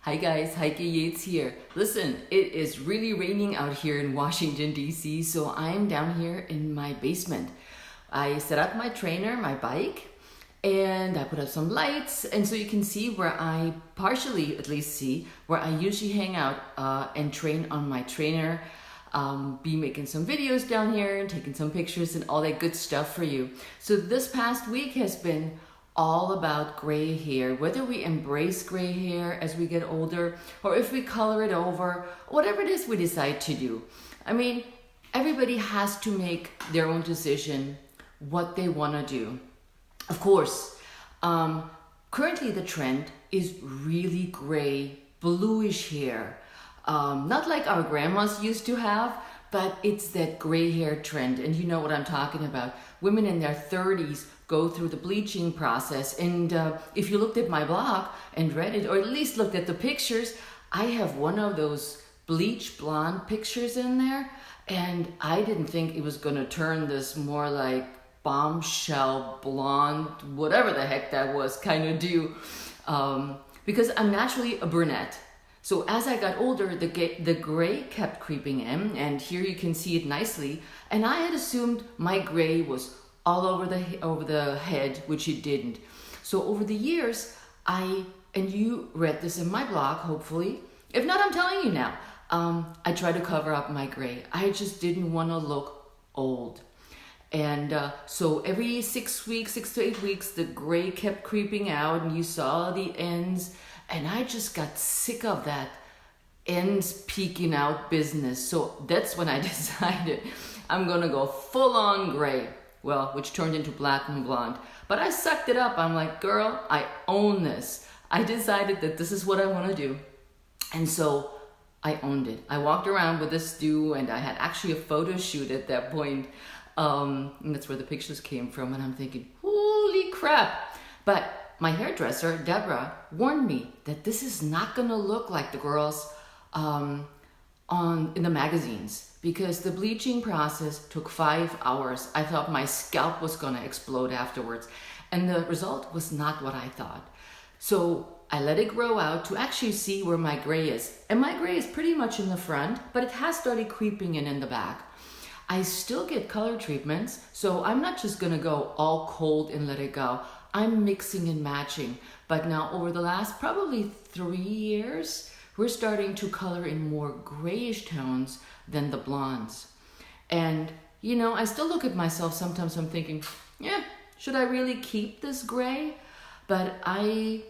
Hi guys, Heike Yates here. Listen, it is really raining out here in Washington, D.C., so I'm down here in my basement. I set up my trainer, my bike, and I put up some lights, and so you can see where I partially at least see where I usually hang out and train on my trainer. Be making some videos down here and taking some pictures and all that good stuff for you. So this past week has been all about gray hair, whether we embrace gray hair as we get older or if we color it over, whatever it is we decide to do. I mean, everybody has to make their own decision what they want to do. Of course, currently the trend is really gray, bluish hair. Not like our grandmas used to have, but it's that gray hair trend. And you know what I'm talking about. Women in their 30s go through the bleaching process. And if you looked at my blog and read it, or at least looked at the pictures, I have one of those bleach blonde pictures in there. And I didn't think it was going to turn this more like bombshell blonde, whatever the heck that was, kind of do. Because I'm naturally a brunette. So as I got older, the gray kept creeping in, and here you can see it nicely. And I had assumed my gray was all over the head, which it didn't. So over the years, and you read this in my blog, hopefully. If not, I'm telling you now. I tried to cover up my gray. I just didn't want to look old. And so every 6 to 8 weeks, the gray kept creeping out, and you saw the ends. And I just got sick of that ends peeking out business. So that's when I decided I'm going to go full on gray. Well, which turned into black and blonde. But I sucked it up. I'm like, girl, I own this. I decided that this is what I want to do. And so I owned it. I walked around with this do, and I had actually a photo shoot at that point. And that's where the pictures came from. And I'm thinking, holy crap. But my hairdresser, Deborah, warned me that this is not going to look like the girls in the magazines, because the bleaching process took 5 hours. I thought my scalp was going to explode afterwards, and the result was not what I thought. So I let it grow out to actually see where my gray is. And my gray is pretty much in the front, but it has started creeping in the back. I still get color treatments, so I'm not just going to go all cold and let it go. I'm mixing and matching. But now over the last probably 3 years, we're starting to color in more grayish tones than the blondes. And, you know, I still look at myself sometimes, I'm thinking, yeah, should I really keep this gray? But I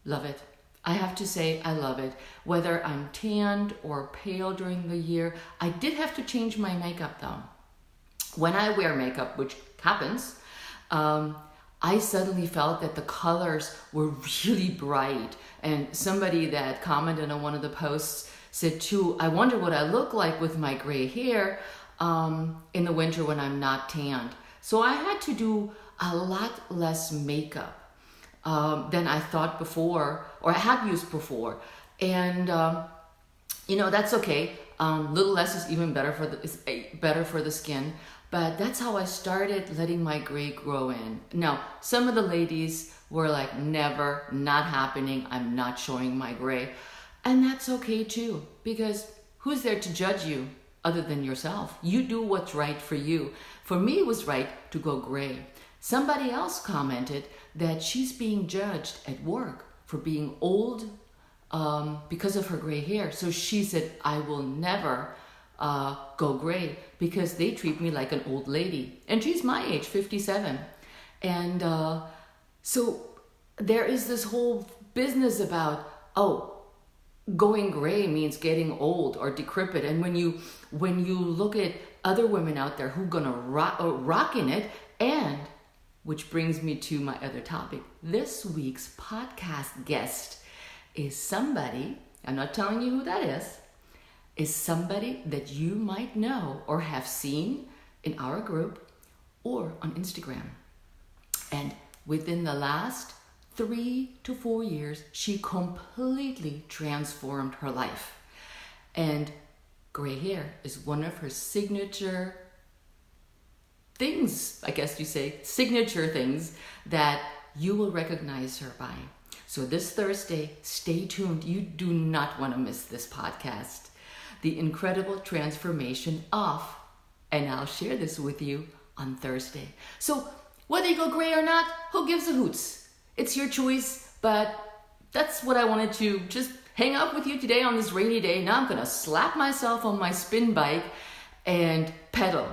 love it. I have to say I love it. Whether I'm tanned or pale during the year, I did have to change my makeup though. When I wear makeup, which happens, I suddenly felt that the colors were really bright. And somebody that commented on one of the posts said too, I wonder what I look like with my gray hair in the winter when I'm not tanned. So I had to do a lot less makeup than I thought before, or I had used before. And you know, that's okay. Little less is even better for the skin. But that's how I started letting my gray grow in. Now, some of the ladies were like, never, not happening. I'm not showing my gray. And that's okay too, because who's there to judge you other than yourself? You do what's right for you. For me, it was right to go gray. Somebody else commented that she's being judged at work for being old because of her gray hair. So she said, I will never go gray because they treat me like an old lady. And she's my age, 57. And so there is this whole business about, going gray means getting old or decrepit. And when you look at other women out there who are gonna rock in it, and which brings me to my other topic. This week's podcast guest is somebody, I'm not telling you who that is somebody that you might know or have seen in our group or on Instagram. And within the last 3 to 4 years, she completely transformed her life. And gray hair is one of her signature things, I guess you say, signature things that you will recognize her by. So this Thursday, stay tuned. You do not want to miss this podcast. The Incredible Transformation Off. And I'll share this with you on Thursday. So whether you go gray or not, who gives a hoots? It's your choice, but that's what I wanted to just hang out with you today on this rainy day. Now I'm going to slap myself on my spin bike and pedal.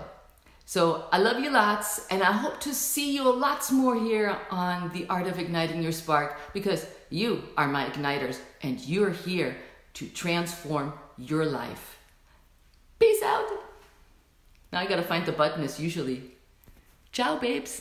So I love you lots, and I hope to see you lots more here on The Art of Igniting Your Spark, because you are my igniters and you're here to transform your life. Peace out. Now I gotta find the button as usually. Ciao, babes.